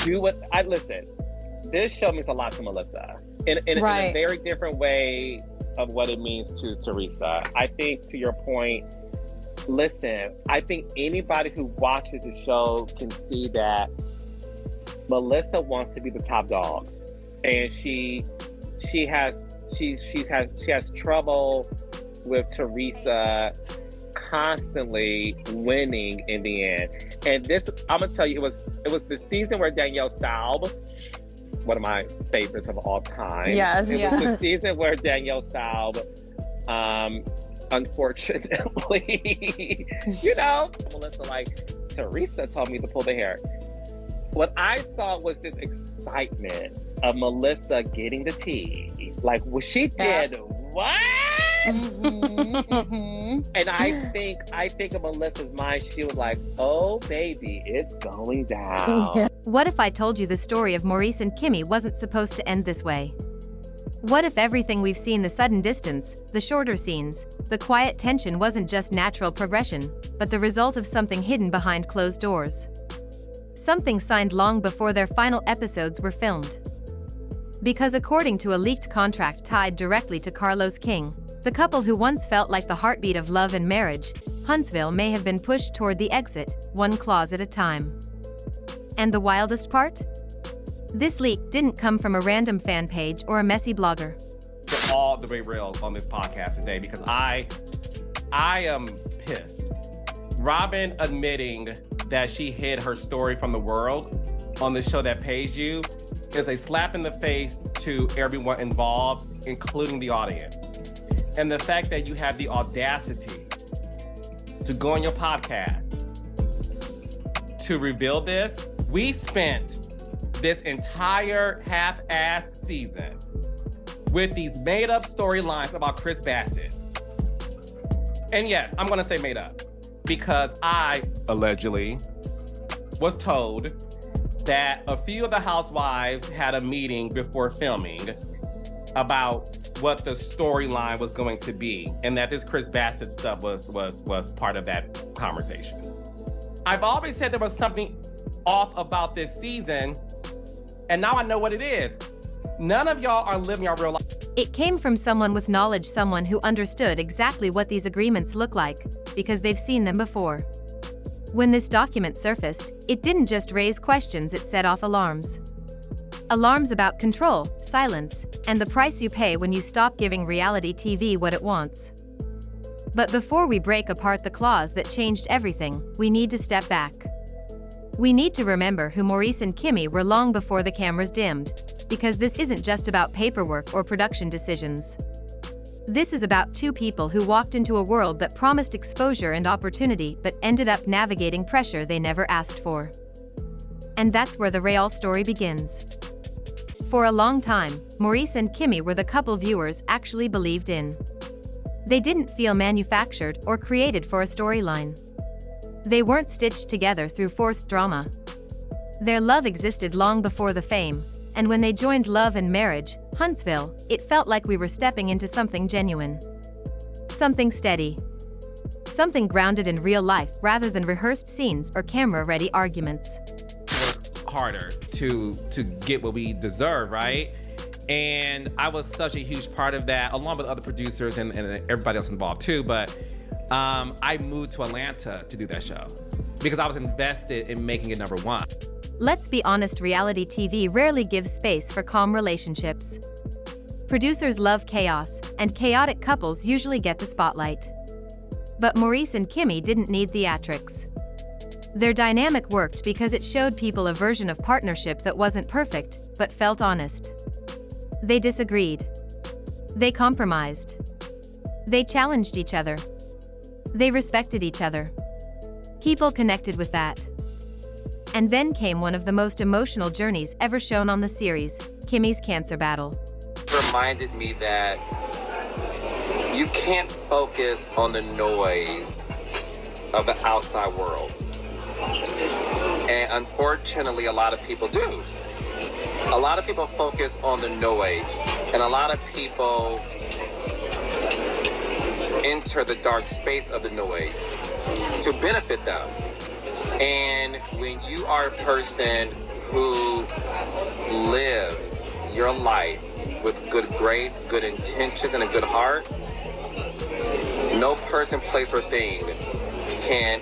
do what I listen. This show means a lot to Melissa in a very different way of what it means to Teresa. I think, to your point, listen, I think anybody who watches the show can see that Melissa wants to be the top dog, and she has trouble with Teresa constantly winning in the end. And this, I'm gonna tell you, it was the season where Danielle Staub, one of my favorites of all time. Yes, it was the season where Danielle Staub, unfortunately, Melissa, like, Teresa told me to pull the hair. What I saw was this excitement of Melissa getting the tea. Like, well, she did what? And I think in Melissa's mind, she was like, oh, baby, it's going down. What if I told you the story of Maurice and Kimmy wasn't supposed to end this way? What if everything we've seen, the sudden distance, the shorter scenes, the quiet tension, wasn't just natural progression, but the result of something hidden behind closed doors? Something signed long before their final episodes were filmed. Because according to a leaked contract tied directly to Carlos King, the couple who once felt like the heartbeat of love and marriage, Huntsville may have been pushed toward the exit, one clause at a time. And the wildest part? This leak didn't come from a random fan page or a messy blogger. For all the way real on this podcast today, because I am pissed. Robin admitting that she hid her story from the world on the show that pays you is a slap in the face to everyone involved, including the audience. And the fact that you have the audacity to go on your podcast to reveal this. We spent this entire half-assed season with these made-up storylines about Chris Bassett. And yes, I'm gonna say made up, because I, allegedly, was told that a few of the Housewives had a meeting before filming about what the storyline was going to be, and that this Chris Bassett stuff was part of that conversation. I've always said there was something off about this season, and now I know what it is. None of y'all are living your real life. It came from someone with knowledge, someone who understood exactly what these agreements look like, because they've seen them before. When this document surfaced, it didn't just raise questions, it set off alarms. Alarms about control, silence, and the price you pay when you stop giving reality TV what it wants. But before we break apart the clause that changed everything, we need to step back. We need to remember who Maurice and Kimmy were long before the cameras dimmed, because this isn't just about paperwork or production decisions. This is about two people who walked into a world that promised exposure and opportunity but ended up navigating pressure they never asked for. And that's where the real story begins. For a long time, Maurice and Kimmy were the couple viewers actually believed in. They didn't feel manufactured or created for a storyline. They weren't stitched together through forced drama. Their love existed long before the fame, and when they joined Love and Marriage, Huntsville, it felt like we were stepping into something genuine. Something steady. Something grounded in real life rather than rehearsed scenes or camera-ready arguments. Work harder to get what we deserve, right? And I was such a huge part of that, along with other producers and everybody else involved too, but I moved to Atlanta to do that show because I was invested in making it number one. Let's be honest, reality TV rarely gives space for calm relationships. Producers love chaos, and chaotic couples usually get the spotlight. But Maurice and Kimmy didn't need theatrics. Their dynamic worked because it showed people a version of partnership that wasn't perfect, but felt honest. They disagreed. They compromised. They challenged each other. They respected each other. People connected with that. And then came one of the most emotional journeys ever shown on the series, Kimmy's cancer battle. It reminded me that you can't focus on the noise of the outside world. And unfortunately, a lot of people do. A lot of people focus on the noise, and a lot of people enter the dark space of the noise to benefit them. And when you are a person who lives your life with good grace, good intentions, and a good heart, no person, place, or thing can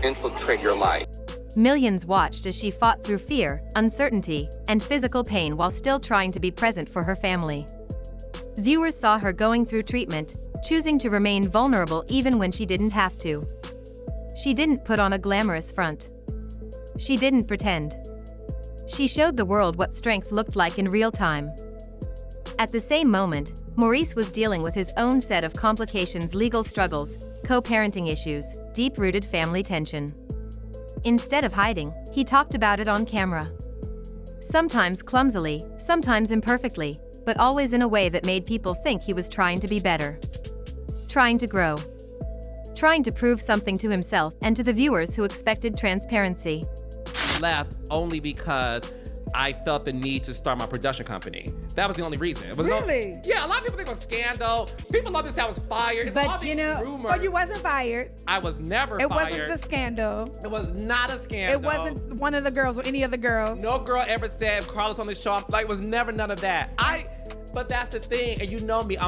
infiltrate your life. Millions watched as she fought through fear, uncertainty, and physical pain while still trying to be present for her family. Viewers saw her going through treatment, choosing to remain vulnerable even when she didn't have to. She didn't put on a glamorous front. She didn't pretend. She showed the world what strength looked like in real time. At the same moment, Maurice was dealing with his own set of complications, legal struggles, co-parenting issues, deep-rooted family tension. Instead of hiding, he talked about it on camera. Sometimes clumsily, sometimes imperfectly, but always in a way that made people think he was trying to be better. Trying to grow. Trying to prove something to himself and to the viewers who expected transparency. Left only because I felt the need to start my production company. That was the only reason. It was Really? Yeah, a lot of people think it was scandal. People love this. I was fired. It's all But these you know, rumors. so you wasn't fired. I was never It fired. wasn't the scandal. It was not a scandal. It wasn't one of the girls or any of the girls. No girl ever said Carlos on the show. Like, it was never none of that. But that's the thing, and you know me.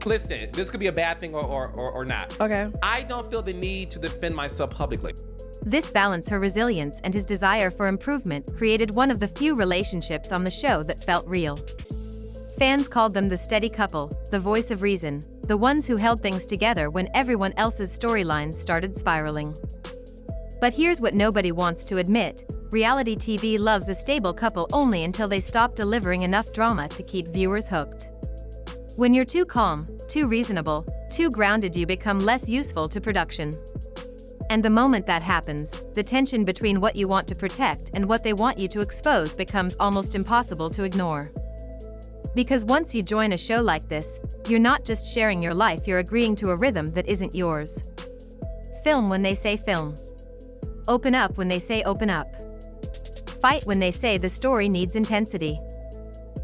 Listen, this could be a bad thing or not. Okay. I don't feel the need to defend myself publicly. This balance, her resilience and his desire for improvement, created one of the few relationships on the show that felt real. Fans called them the steady couple, the voice of reason, the ones who held things together when everyone else's storylines started spiraling. But here's what nobody wants to admit: reality TV loves a stable couple only until they stop delivering enough drama to keep viewers hooked. When you're too calm, too reasonable, too grounded, you become less useful to production. And the moment that happens, the tension between what you want to protect and what they want you to expose becomes almost impossible to ignore. Because once you join a show like this, you're not just sharing your life, you're agreeing to a rhythm that isn't yours. Film when they say film. Open up when they say open up. Fight when they say the story needs intensity.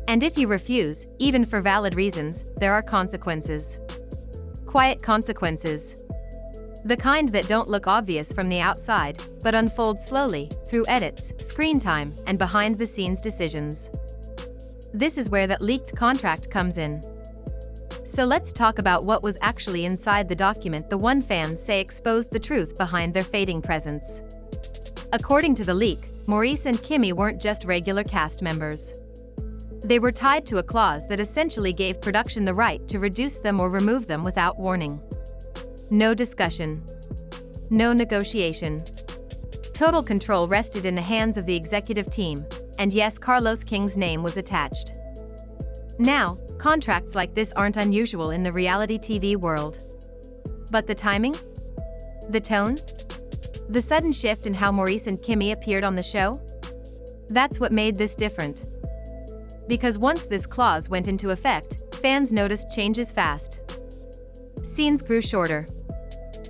And if you refuse, even for valid reasons, there are consequences. Quiet consequences. The kind that don't look obvious from the outside, but unfold slowly, through edits, screen time, and behind-the-scenes decisions. This is where that leaked contract comes in. So let's talk about what was actually inside the document, the one fans say exposed the truth behind their fading presence. According to the leak, Maurice and Kimmy weren't just regular cast members. They were tied to a clause that essentially gave production the right to reduce them or remove them without warning. No discussion. No negotiation. Total control rested in the hands of the executive team, and yes, Carlos King's name was attached. Now, contracts like this aren't unusual in the reality TV world. But the timing? The tone? The sudden shift in how Maurice and Kimmy appeared on the show? That's what made this different. Because once this clause went into effect, fans noticed changes fast. Scenes grew shorter.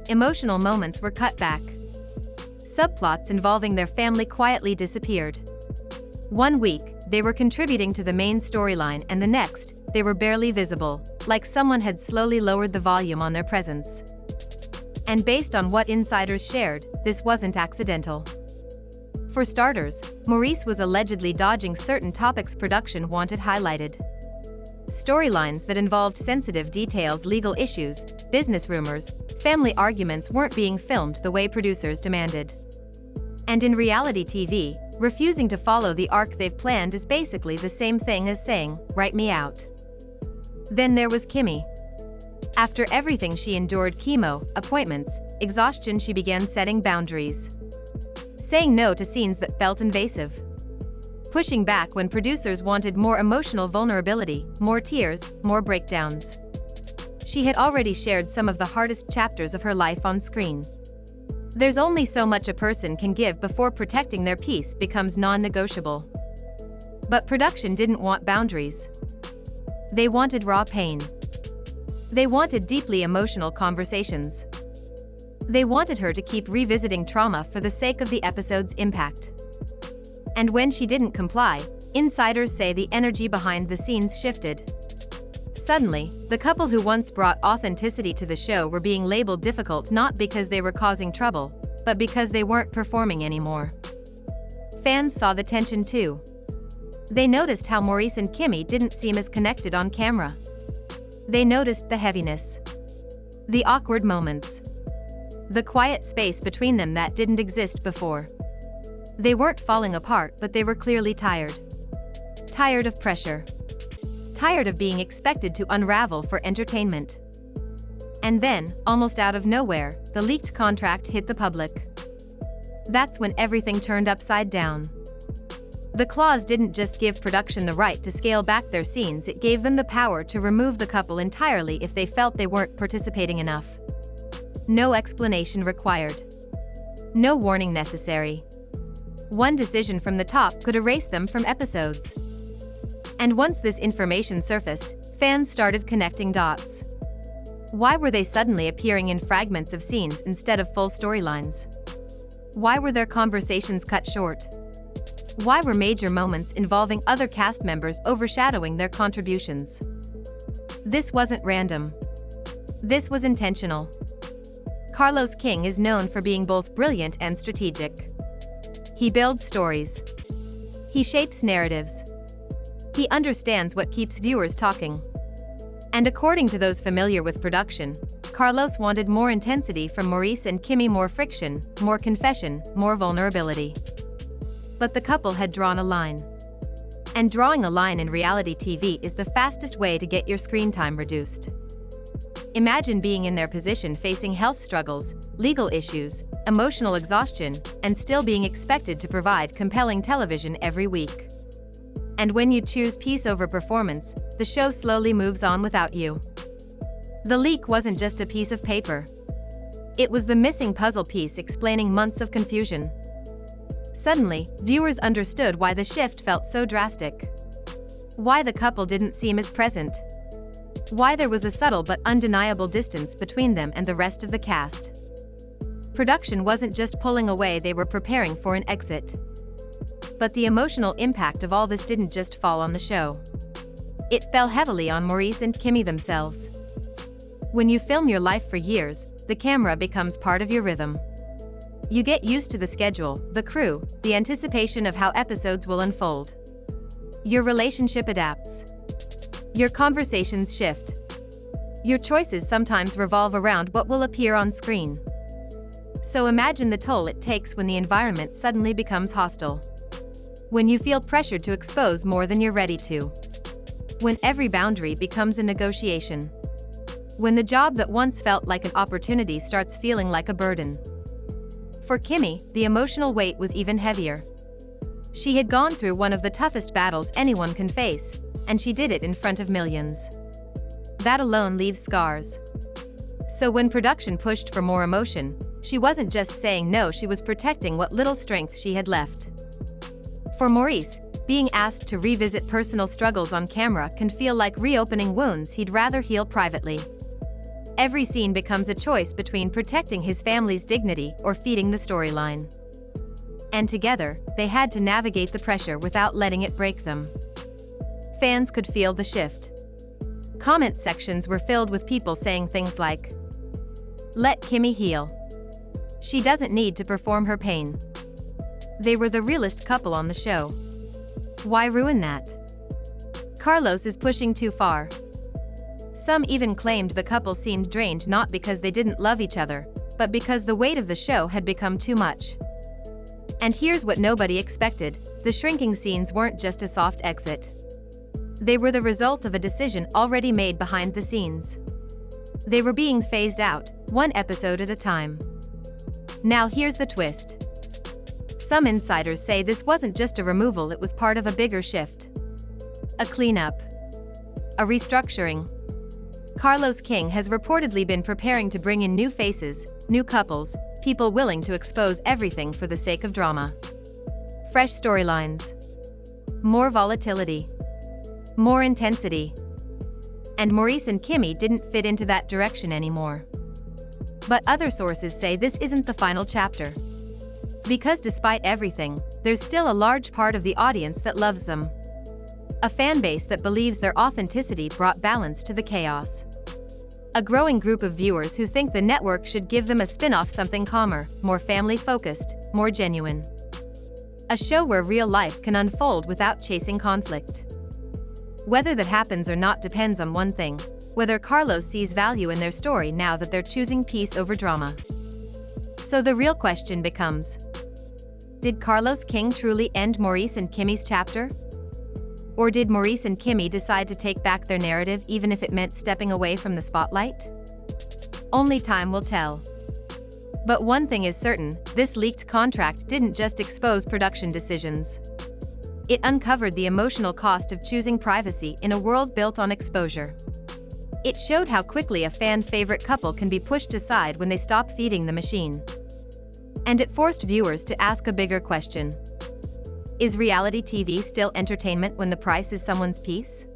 Emotional moments were cut back. Subplots involving their family quietly disappeared. One week, they were contributing to the main storyline, and the next, they were barely visible, like someone had slowly lowered the volume on their presence. And based on what insiders shared, this wasn't accidental. For starters, Maurice was allegedly dodging certain topics production wanted highlighted. Storylines that involved sensitive details, legal issues, business rumors, family arguments weren't being filmed the way producers demanded. And in reality TV, refusing to follow the arc they've planned is basically the same thing as saying, "Write me out." Then there was Kimmy. After everything she endured, chemo, appointments, exhaustion, she began setting boundaries. Saying no to scenes that felt invasive. Pushing back when producers wanted more emotional vulnerability, more tears, more breakdowns. She had already shared some of the hardest chapters of her life on screen. There's only so much a person can give before protecting their peace becomes non-negotiable. But production didn't want boundaries. They wanted raw pain. They wanted deeply emotional conversations. They wanted her to keep revisiting trauma for the sake of the episode's impact. And when she didn't comply, insiders say the energy behind the scenes shifted. Suddenly, the couple who once brought authenticity to the show were being labeled difficult, not because they were causing trouble, but because they weren't performing anymore. Fans saw the tension too. They noticed how Maurice and Kimmy didn't seem as connected on camera. They noticed the heaviness, the awkward moments, the quiet space between them that didn't exist before. They weren't falling apart, but they were clearly tired. Tired of pressure. Tired of being expected to unravel for entertainment. And then, almost out of nowhere, the leaked contract hit the public. That's when everything turned upside down. The clause didn't just give production the right to scale back their scenes, it gave them the power to remove the couple entirely if they felt they weren't participating enough. No explanation required. No warning necessary. One decision from the top could erase them from episodes. And once this information surfaced, fans started connecting dots. Why were they suddenly appearing in fragments of scenes instead of full storylines? Why were their conversations cut short? Why were major moments involving other cast members overshadowing their contributions? This wasn't random. This was intentional. Carlos King is known for being both brilliant and strategic. He builds stories. He shapes narratives. He understands what keeps viewers talking. And according to those familiar with production, Carlos wanted more intensity from Maurice and Kimmy, more friction, more confession, more vulnerability. But the couple had drawn a line. And drawing a line in reality TV is the fastest way to get your screen time reduced. Imagine being in their position, facing health struggles, legal issues, emotional exhaustion, and still being expected to provide compelling television every week. And when you choose peace over performance, the show slowly moves on without you. The leak wasn't just a piece of paper. It was the missing puzzle piece explaining months of confusion. Suddenly, viewers understood why the shift felt so drastic. Why the couple didn't seem as present. Why there was a subtle but undeniable distance between them and the rest of the cast. Production wasn't just pulling away, they were preparing for an exit. But the emotional impact of all this didn't just fall on the show. It fell heavily on Maurice and Kimmy themselves. When you film your life for years, the camera becomes part of your rhythm. You get used to the schedule, the crew, the anticipation of how episodes will unfold. Your relationship adapts. Your conversations shift. Your choices sometimes revolve around what will appear on screen. So imagine the toll it takes when the environment suddenly becomes hostile. When you feel pressured to expose more than you're ready to. When every boundary becomes a negotiation. When the job that once felt like an opportunity starts feeling like a burden. For Kimmy, the emotional weight was even heavier. She had gone through one of the toughest battles anyone can face, and she did it in front of millions. That alone leaves scars. So when production pushed for more emotion, she wasn't just saying no, she was protecting what little strength she had left. For Maurice, being asked to revisit personal struggles on camera can feel like reopening wounds he'd rather heal privately. Every scene becomes a choice between protecting his family's dignity or feeding the storyline. And together, they had to navigate the pressure without letting it break them. Fans could feel the shift. Comment sections were filled with people saying things like, "Let Kimmy heal. She doesn't need to perform her pain. They were the realest couple on the show. Why ruin that? Carlos is pushing too far." Some even claimed the couple seemed drained not because they didn't love each other, but because the weight of the show had become too much. And here's what nobody expected: the shrinking scenes weren't just a soft exit. They were the result of a decision already made behind the scenes. They were being phased out, one episode at a time. Now here's the twist. Some insiders say this wasn't just a removal, it was part of a bigger shift. A cleanup. A restructuring. Carlos King has reportedly been preparing to bring in new faces, new couples, people willing to expose everything for the sake of drama. Fresh storylines. More volatility. More intensity. And Maurice and Kimmy didn't fit into that direction anymore. But other sources say this isn't the final chapter. Because despite everything, there's still a large part of the audience that loves them. A fan base that believes their authenticity brought balance to the chaos. A growing group of viewers who think the network should give them a spin-off, something calmer, more family-focused, more genuine. A show where real life can unfold without chasing conflict. Whether that happens or not depends on one thing: whether Carlos sees value in their story now that they're choosing peace over drama. So the real question becomes: did Carlos King truly end Maurice and Kimmy's chapter? Or did Maurice and Kimmy decide to take back their narrative even if it meant stepping away from the spotlight? Only time will tell. But one thing is certain: this leaked contract didn't just expose production decisions. It uncovered the emotional cost of choosing privacy in a world built on exposure. It showed how quickly a fan-favorite couple can be pushed aside when they stop feeding the machine. And it forced viewers to ask a bigger question: is reality TV still entertainment when the price is someone's peace?